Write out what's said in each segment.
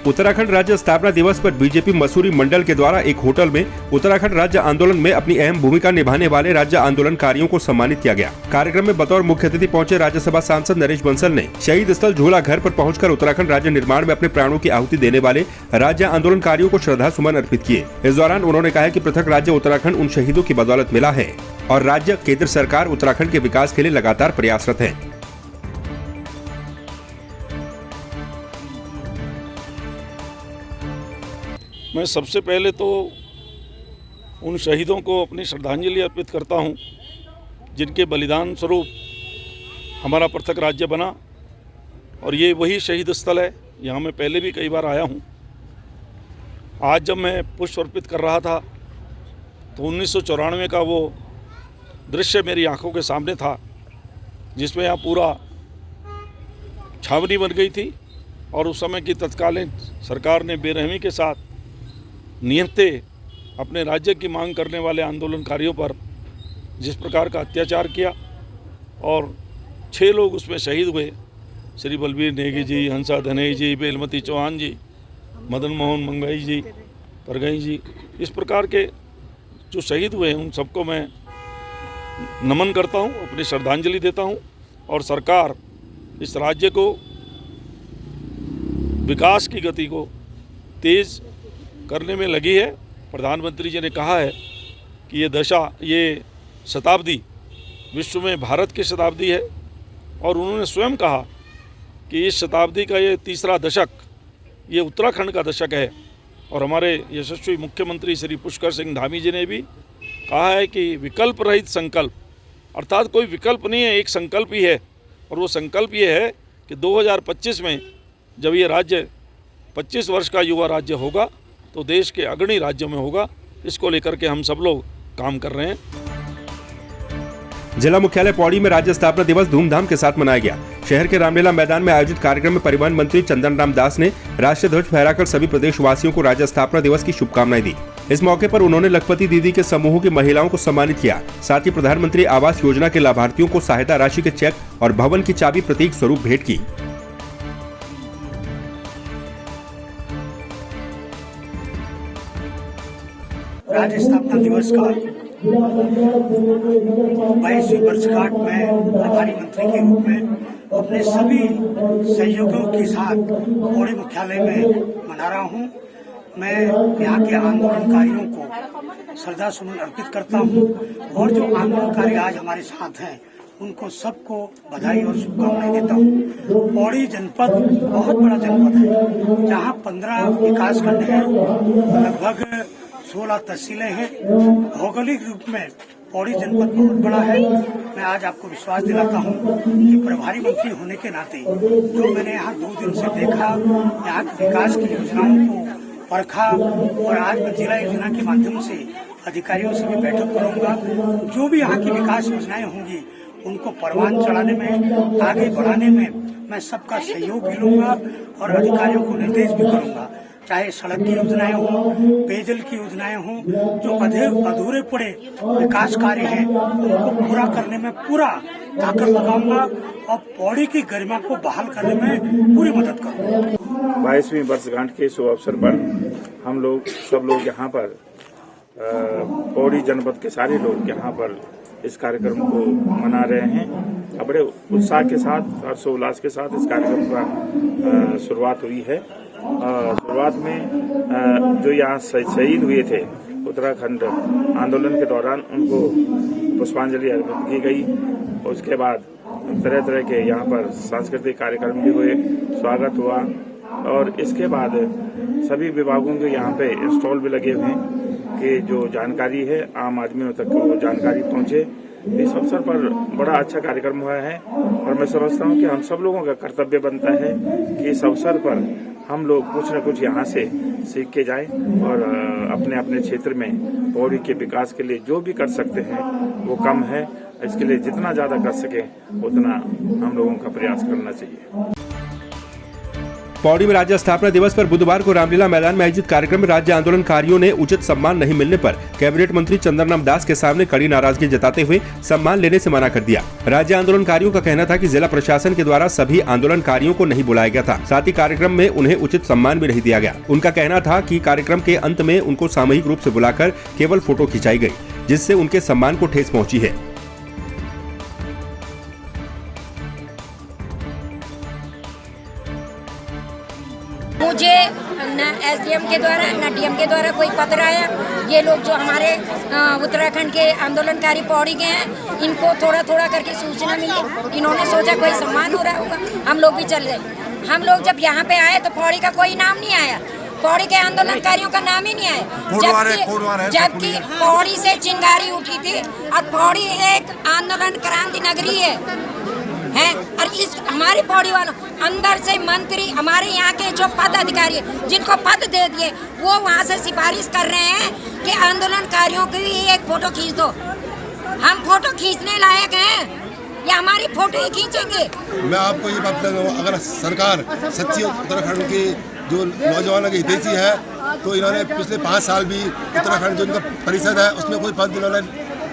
उत्तराखंड राज्य स्थापना दिवस पर बीजेपी मसूरी मंडल के द्वारा एक होटल में उत्तराखंड राज्य आंदोलन में अपनी अहम भूमिका निभाने वाले राज्य आंदोलनकारियों को सम्मानित किया गया। कार्यक्रम में बतौर मुख्य अतिथि पहुंचे राज्यसभा सांसद नरेश बंसल ने शहीद स्थल झूला घर पर पहुंचकर उत्तराखंड राज्य निर्माण में अपने प्राणों की आहुति देने वाले राज्य आंदोलनकारियों को श्रद्धा सुमन अर्पित किए। इस दौरान उन्होंने कहा कि पृथक राज्य उत्तराखंड उन शहीदों की बदौलत मिला है और राज्य केंद्र सरकार उत्तराखंड के विकास के लिए लगातार प्रयासरत है। मैं सबसे पहले तो उन शहीदों को अपनी श्रद्धांजलि अर्पित करता हूं, जिनके बलिदान स्वरूप हमारा पृथक राज्य बना। और ये वही शहीद स्थल है, यहाँ मैं पहले भी कई बार आया हूं। आज जब मैं पुष्प अर्पित कर रहा था तो 1994 का वो दृश्य मेरी आंखों के सामने था, जिसमें यहाँ पूरा छावनी बन गई थी और उस समय की तत्कालीन सरकार ने बेरहमी के साथ निहत्थे अपने राज्य की मांग करने वाले आंदोलनकारियों पर जिस प्रकार का अत्याचार किया और 6 लोग उसमें शहीद हुए। श्री बलबीर नेगी जी, हंसा धनेई जी, बेलमती चौहान जी, मदन मोहन मंगई जी, परगई जी, इस प्रकार के जो शहीद हुए हैं उन सबको मैं नमन करता हूं, अपनी श्रद्धांजलि देता हूं। और सरकार इस राज्य को विकास की गति को तेज़ करने में लगी है। प्रधानमंत्री जी ने कहा है कि ये शताब्दी विश्व में भारत की शताब्दी है और उन्होंने स्वयं कहा कि इस शताब्दी का ये तीसरा दशक ये उत्तराखंड का दशक है। और हमारे यशस्वी मुख्यमंत्री श्री पुष्कर सिंह धामी जी ने भी कहा है कि विकल्प रहित संकल्प, अर्थात कोई विकल्प नहीं है, एक संकल्प ही है। और वो संकल्प ये है कि 2025 में जब ये राज्य 25 वर्ष का युवा राज्य होगा तो देश के अग्रणी राज्यों में होगा। इसको लेकर के हम सब लोग काम कर रहे हैं। जिला मुख्यालय पौड़ी में राज्य स्थापना दिवस धूमधाम के साथ मनाया गया। शहर के रामलीला मैदान में आयोजित कार्यक्रम में परिवहन मंत्री चंदन राम दास ने राष्ट्रीय ध्वज फहराकर सभी प्रदेशवासियों को राज्य स्थापना दिवस की शुभकामनाएं दी। इस मौके पर उन्होंने लखपति दीदी के समूह की महिलाओं को सम्मानित किया। साथ ही प्रधानमंत्री आवास योजना के लाभार्थियों को सहायता राशि के चेक और भवन की चाबी प्रतीक स्वरूप भेंट की। राज्य स्थापना दिवस का 22वीं वर्षगांठ में प्रभारी मंत्री के रूप में अपने सभी सहयोगियों के साथ पौड़ी मुख्यालय में मना रहा हूं। मैं यहाँ के आंदोलनकारियों को श्रद्धा सुमन अर्पित करता हूं और जो आंदोलनकारी आज हमारे साथ हैं उनको सबको बधाई और शुभकामनाएं देता हूं। पौड़ी जनपद बहुत बड़ा जनपद है, जहाँ 15 विकासखंड है, लगभग 16 तहसीलें हैं। भौगोलिक रूप में पौड़ी जनपद बहुत बड़ा है। मैं आज आपको विश्वास दिलाता हूं कि प्रभारी मंत्री होने के नाते जो मैंने यहाँ 2 दिन से देखा, यहाँ की विकास की योजनाओं को परखा और आज मैं जिला योजना के माध्यम से अधिकारियों से भी बैठक करूंगा। जो भी यहाँ की विकास योजनाएं होंगी उनको परवान चढ़ाने में, आगे बढ़ाने में मैं सबका सहयोग भी लूंगा और अधिकारियों को निर्देश भी करूंगा। चाहे सड़क की योजनाएं हों, पेयजल की योजनाएं हों, जो अधूरे पड़े विकास कार्य हैं उनको पूरा करने में पूरा ताकत लगाऊंगा और पौड़ी की गरिमा को बहाल करने में पूरी मदद करूंगा। 22वीं वर्षगांठ के शुभ अवसर पर हम लोग सब लोग यहाँ पर पौड़ी जनपद के सारे लोग यहाँ पर इस कार्यक्रम को मना रहे हैं। बड़े उत्साह के साथ, हर्षोल्लास के साथ इस कार्यक्रम का शुरुआत हुई है। शुरुआत में जो यहाँ शहीद हुए थे उत्तराखंड आंदोलन के दौरान, उनको पुष्पांजलि अर्पित की गई। उसके बाद तरह तरह के यहाँ पर सांस्कृतिक कार्यक्रम भी हुए, स्वागत हुआ और इसके बाद सभी विभागों के यहाँ पे स्टॉल भी लगे हुए हैं कि जो जानकारी है आम आदमियों तक वो जानकारी पहुँचे। इस अवसर पर बड़ा अच्छा कार्यक्रम हुआ है और मैं समझता हूँ कि हम सब लोगों का कर्तव्य बनता है कि इस अवसर पर हम लोग कुछ न कुछ यहाँ से सीख के जाएं और अपने अपने क्षेत्र में पौड़ी के विकास के लिए जो भी कर सकते हैं वो कम है। इसके लिए जितना ज़्यादा कर सकें उतना हम लोगों का प्रयास करना चाहिए। पौड़ी में राज्य स्थापना दिवस पर बुधवार को रामलीला मैदान में आयोजित कार्यक्रम में राज्य आंदोलनकारियों ने उचित सम्मान नहीं मिलने पर कैबिनेट मंत्री चंदन राम दास के सामने कड़ी नाराजगी जताते हुए सम्मान लेने से मना कर दिया। राज्य आंदोलनकारियों का कहना था कि जिला प्रशासन के द्वारा सभी आंदोलनकारियों को नहीं बुलाया गया था, साथ ही कार्यक्रम में उन्हें उचित सम्मान भी नहीं दिया गया। उनका कहना था कि कार्यक्रम के अंत में उनको सामूहिक रूप से बुलाकर केवल फोटो खिंचाई गई, जिससे उनके सम्मान को ठेस पहुंची है। मुझे न एसडीएम के द्वारा न डीएम के द्वारा कोई पत्र आया। ये लोग जो हमारे उत्तराखंड के आंदोलनकारी पौड़ी के हैं, इनको थोड़ा थोड़ा करके सूचना मिली। इन्होंने सोचा कोई सम्मान हो रहा होगा, हम लोग भी चल गए। हम लोग जब यहाँ पे आए तो पौड़ी का कोई नाम नहीं आया, पौड़ी के आंदोलनकारियों का नाम ही नहीं आया। जबकि पौड़ी से चिंगारी उठी थी और पौड़ी एक आंदोलन क्रांति नगरी है और इस हमारे पौड़ी वालों अंदर से मंत्री, हमारे यहाँ के जो पद अधिकारी जिनको पद दे दिए, वो वहाँ से सिफारिश कर रहे हैं कि आंदोलनकारियों की भी एक फोटो खींच दो। हम फोटो खींचने लायक हैं या हमारी फोटो ही खींचेंगे? मैं आपको ये बात बता रहा हूँ, अगर सरकार सच्ची उत्तराखंड की जो नौजवानों की हितैषी है तो इन्होंने पिछले 5 साल भी उत्तराखंड जो इनका परिषद है उसमें कोई पद इन्होंने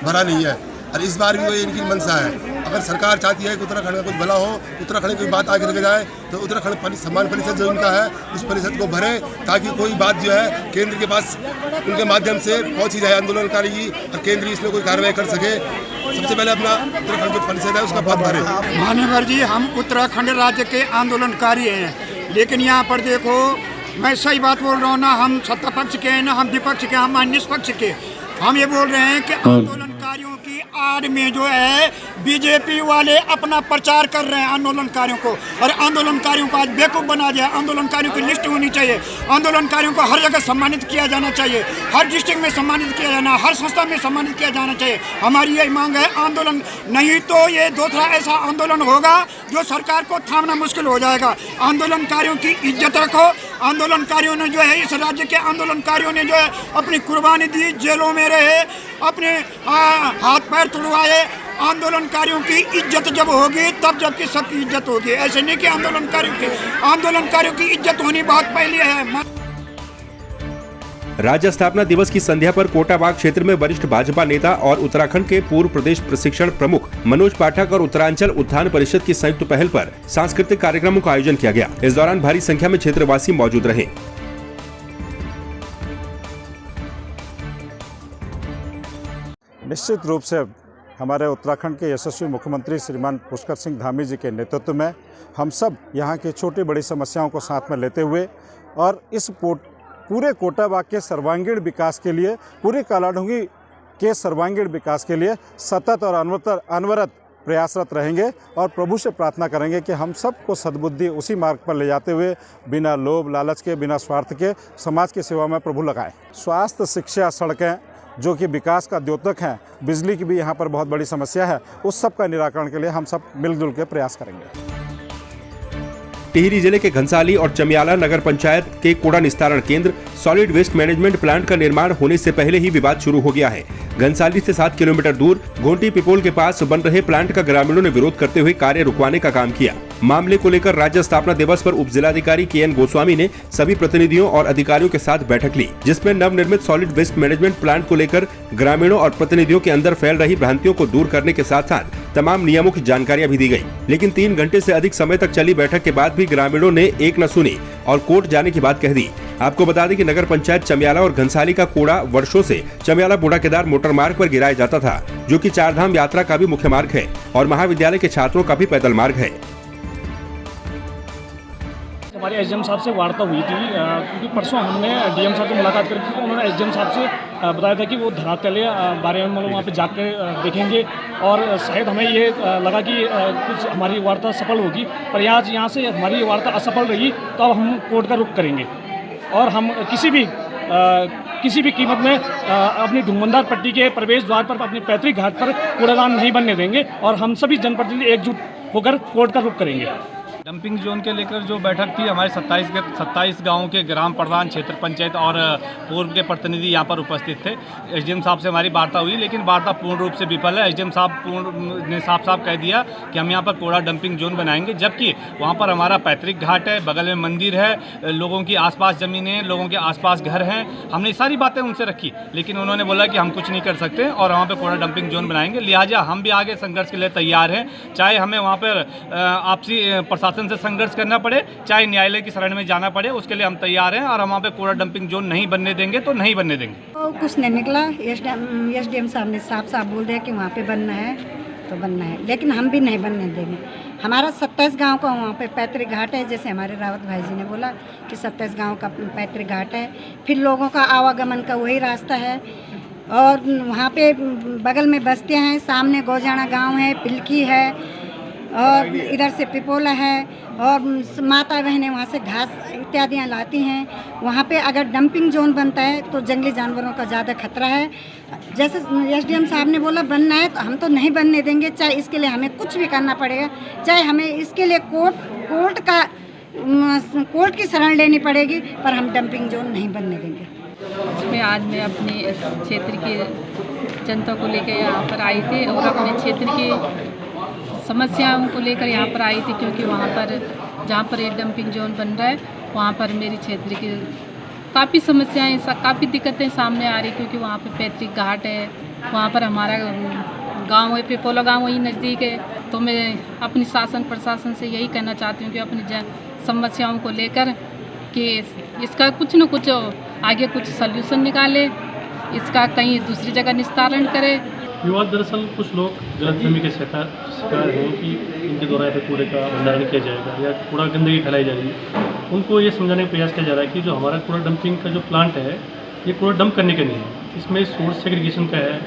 भरा नहीं है और इस बार भी वही इनकी मंशा है। अगर सरकार चाहती है कि उत्तराखंड में कुछ भला हो, उत्तराखंड की बात आगे रखी जाए, तो उत्तराखंड सम्मान परिषद जो इनका है उस परिषद को भरे, ताकि कोई बात जो है केंद्र के पास उनके माध्यम से पहुंची जाए आंदोलनकारी की और केंद्र इसमें कोई कार्रवाई कर सके। सबसे पहले अपना उत्तराखंड जो परिषद है उसका पद भरे। मान्यवर जी, हम उत्तराखंड राज्य के आंदोलनकारी हैं, लेकिन यहाँ पर देखो, मैं सही बात बोल रहा हूँ ना, हम सत्ता पक्ष के हैं ना हम विपक्ष के, हम निष्पक्ष के। हम ये बोल रहे हैं कि आंदोलनकारियों की आड़ में जो है बीजेपी वाले अपना प्रचार कर रहे हैं आंदोलनकारियों को, और आंदोलनकारियों को आज बेवकूफ़ बना दिया। आंदोलनकारियों की लिस्ट होनी चाहिए, आंदोलनकारियों को हर जगह सम्मानित किया जाना चाहिए, हर डिस्ट्रिक्ट में सम्मानित किया जाना, हर संस्था में सम्मानित किया जाना चाहिए। हमारी यही मांग है। आंदोलन नहीं तो ये दूसरा ऐसा आंदोलन होगा जो सरकार को थामना मुश्किल हो जाएगा। आंदोलनकारियों की इज्जत रखो। आंदोलनकारियों ने जो है, इस राज्य के आंदोलनकारियों ने जो है अपनी कुर्बानी दी, जेलों में रहे, अपने हाथ पैर तुड़वाए। आंदोलनकारियों की इज्जत जब होगी तब जबकि सबकी इज्जत होगी। ऐसे नहीं कि आंदोलनकारियों की इज्जत होनी बहुत पहले है। राज्य स्थापना दिवस की संध्या पर कोटाबाग क्षेत्र में वरिष्ठ भाजपा नेता और उत्तराखंड के पूर्व प्रदेश प्रशिक्षण प्रमुख मनोज पाठक और उत्तरांचल उत्थान परिषद की संयुक्त पहल पर सांस्कृतिक कार्यक्रमों का आयोजन किया गया। इस दौरान भारी संख्या में क्षेत्रवासी मौजूद रहे। निश्चित रूप से हमारे उत्तराखंड के यशस्वी मुख्यमंत्री श्रीमान पुष्कर सिंह धामी जी के नेतृत्व में हम सब यहाँ की छोटी बड़ी समस्याओं को साथ में लेते हुए और इस पूरे कोटाबाग के सर्वांगीण विकास के लिए, पूरी कालाढूंगी के सर्वांगीण विकास के लिए सतत और अनवरत प्रयासरत रहेंगे और प्रभु से प्रार्थना करेंगे कि हम सबको सद्बुद्धि उसी मार्ग पर ले जाते हुए बिना लोभ लालच के, बिना स्वार्थ के समाज की सेवा में प्रभु लगाएं। स्वास्थ्य, शिक्षा, सड़कें जो कि विकास का द्योतक हैं, बिजली की भी यहाँ पर बहुत बड़ी समस्या है, उस सब का निराकरण के लिए हम सब मिलजुल के प्रयास करेंगे। टिहरी जिले के घनसाली और चमियाला नगर पंचायत के कूड़ा निस्तारण केंद्र सॉलिड वेस्ट मैनेजमेंट प्लांट का निर्माण होने से पहले ही विवाद शुरू हो गया है। घनसाली से 7 किलोमीटर दूर घोंटी पिपोल के पास बन रहे प्लांट का ग्रामीणों ने विरोध करते हुए कार्य रुकवाने का काम किया। मामले को लेकर राज्य स्थापना दिवस पर उप जिलाधिकारी KN गोस्वामी ने सभी प्रतिनिधियों और अधिकारियों के साथ बैठक ली, जिसमें नवनिर्मित सॉलिड वेस्ट मैनेजमेंट प्लांट को लेकर ग्रामीणों और प्रतिनिधियों के अंदर फैल रही भ्रांतियों को दूर करने के साथ साथ तमाम नियमों की जानकारियां भी दी गई। लेकिन 3 घंटे से अधिक समय तक चली बैठक के बाद भी ग्रामीणों ने एक न सुनी और कोर्ट जाने की बात कह दी। आपको बता दें कि नगर पंचायत चमियाला और घनसाली का कूड़ा वर्षों से चमियाला बूढ़ा केदार मोटर मार्ग पर गिराया जाता था, जो कि 4 धाम यात्रा का भी मुख्य मार्ग है और महाविद्यालय के छात्रों का भी पैदल मार्ग है। हमारे एसडीएम साहब से वार्ता हुई थी, क्योंकि परसों हमने डीएम साहब से मुलाकात करी थी, तो उन्होंने एसडीएम साहब से बताया था कि वो धरातल बारे में वहाँ पे जाकर देखेंगे और शायद हमें ये लगा कि कुछ हमारी वार्ता सफल होगी, पर यहाँ से हमारी वार्ता असफल रही, तो अब हम कोर्ट का रुख करेंगे और हम किसी भी कीमत में अपनी ढूंढदार पट्टी के प्रवेश द्वार पर अपने पैतृक घाट पर कूड़ादान नहीं बनने देंगे और हम सभी जनप्रतिनिधि एकजुट होकर कोर्ट का रुख करेंगे। डंपिंग जोन के लेकर जो बैठक थी हमारे 27 गाँव के ग्राम प्रधान, क्षेत्र पंचायत और पूर्व के प्रतिनिधि यहाँ पर उपस्थित थे। एसडीएम साहब से हमारी वार्ता हुई, लेकिन वार्ता पूर्ण रूप से विफल है। एसडीएम साहब ने साफ कह दिया कि हम यहाँ पर कूड़ा डंपिंग जोन बनाएंगे, जबकि वहाँ पर हमारा पैतृक घाट है, बगल में मंदिर है, लोगों की आसपास ज़मीनें, लोगों के आसपास घर हैं। हमने सारी बातें उनसे रखी, लेकिन उन्होंने बोला कि हम कुछ नहीं कर सकते और वहाँ पर कूड़ा डंपिंग जोन बनाएंगे। लिहाजा हम भी आगे संघर्ष के लिए तैयार हैं, चाहे हमें वहाँ पर आपसी प्रशासन से संघर्ष करना पड़े, चाहे न्यायालय की शरण में जाना पड़े, उसके लिए हम तैयार हैं। और हम वहाँ पे कूड़ा डंपिंग जोन नहीं बनने देंगे तो नहीं बनने देंगे। तो कुछ नहीं निकला। एसडीएम साहब ने साफ बोल दिया कि वहाँ पे बनना है तो बनना है, लेकिन हम भी नहीं बनने देंगे। हमारा 27 गांव का वहाँ पे पैतृक घाट है, जैसे हमारे रावत भाई जी ने बोला कि 27 गांव का पैतृक घाट है। फिर लोगों का आवागमन का वही रास्ता है और वहाँ पे बगल में बस्तियाँ हैं, सामने गौजाना गाँव है, पिलकी है और इधर से पिपोला है और माता बहनें वहाँ से घास इत्यादियाँ लाती हैं। वहाँ पे अगर डंपिंग जोन बनता है तो जंगली जानवरों का ज़्यादा खतरा है। जैसे एसडीएम साहब ने बोला बनना है तो हम तो नहीं बनने देंगे, चाहे इसके लिए हमें कुछ भी करना पड़ेगा, चाहे हमें इसके लिए कोर्ट की शरण लेनी पड़ेगी, पर हम डंपिंग जोन नहीं बनने देंगे। उसमें आज मैं अपने क्षेत्र की जनता को लेकर यहाँ पर आई थी और अपने क्षेत्र की समस्याओं को लेकर यहाँ पर आई थी, क्योंकि वहाँ पर जहाँ पर ये डंपिंग जोन बन रहा है वहाँ पर मेरी क्षेत्र की काफ़ी समस्याएं, काफ़ी दिक्कतें सामने आ रही, क्योंकि वहाँ पे पैतृक घाट है, वहाँ पर हमारा गांव है, पिपोला गांव वही नज़दीक है। तो मैं अपनी शासन प्रशासन से यही कहना चाहती हूँ कि अपनी समस्याओं को लेकर कि इसका कुछ न कुछ आगे कुछ सल्यूशन निकाले, इसका कहीं दूसरी जगह निस्तारण करे। विवाद दरअसल कुछ लोग गलतफहमी के शिकार हैं कि इनके द्वारा यहाँ पे कूड़े का भंडारण किया जाएगा या कूड़ा गंदगी फैलाई जा रही है। उनको ये समझाने का प्रयास किया जा रहा है कि जो हमारा कूड़ा डंपिंग का जो प्लांट है ये कूड़ा डंप करने का नहीं है, इसमें सोर्स सेग्रीगेशन का है।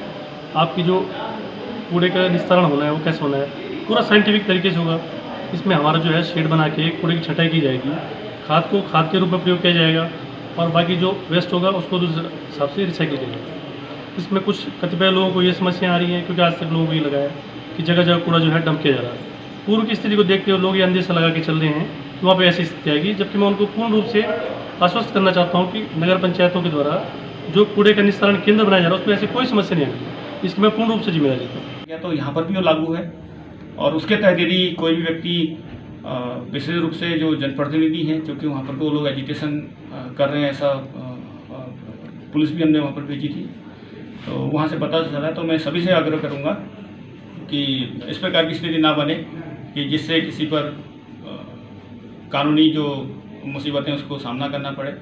आपकी जो कूड़े का निस्तारण होना है वो कैसे होना है, पूरा साइंटिफिक तरीके से होगा। इसमें हमारा जो है शेड बना के कूड़े की छटाई की जाएगी, खाद को खाद के रूप में प्रयोग किया जाएगा और बाकी जो वेस्ट होगा उसको दूसरे हिसाब से रिसाइकिल किया जाएगा। इसमें कुछ कतिपय लोगों को ये समस्या आ रही है, क्योंकि आज तक लोगों को ये लगा है कि जगह जगह कूड़ा जो है डंप किया जा रहा है। पूर्व की स्थिति को देखते हुए लोग ये अंदेशा लगा के चल रहे हैं कि वहाँ पे ऐसी स्थिति आएगी, जबकि मैं उनको पूर्ण रूप से आश्वस्त करना चाहता हूँ कि नगर पंचायतों के द्वारा जो कूड़े का निस्तारण केंद्र बनाया जा रहा है उसमें ऐसी कोई समस्या नहीं आएगी। इसकी मैं पूर्ण रूप से जिम्मेदारी लेता हूँ। या तो यहाँ पर भी वो लागू है और उसके तहत यदि कोई भी व्यक्ति विशेष रूप से जो जनप्रतिनिधि हैं, क्योंकि वहाँ पर वो लोग एजिटेशन कर रहे हैं, ऐसा पुलिस भी हमने वहाँ पर भेजी थी, तो वहाँ से पता चला। तो मैं सभी से आग्रह करूँगा कि इस प्रकार की स्थिति ना बने कि जिससे किसी पर कानूनी जो मुसीबतें उसको सामना करना पड़े।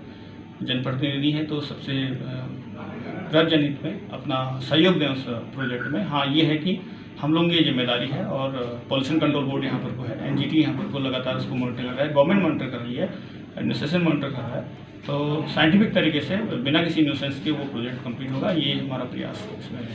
जनप्रतिनिधि हैं तो सबसे प्रजनहित में अपना सहयोग दें उस प्रोजेक्ट में। हाँ, ये है कि हम लोगों की जिम्मेदारी है और पॉल्यूशन कंट्रोल बोर्ड यहाँ पर को है, एनजीटी यहाँ पर को लगातार उसको मॉनिटर कर रहा है, गवर्नमेंट मॉनिटर कर रही है, एडमिनिस्ट्रेशन मॉनिटर कर रहा है। तो साइंटिफिक तरीके से बिना किसी न्यूसेंस के वो प्रोजेक्ट कंप्लीट होगा, ये हमारा प्रयास है इसमें।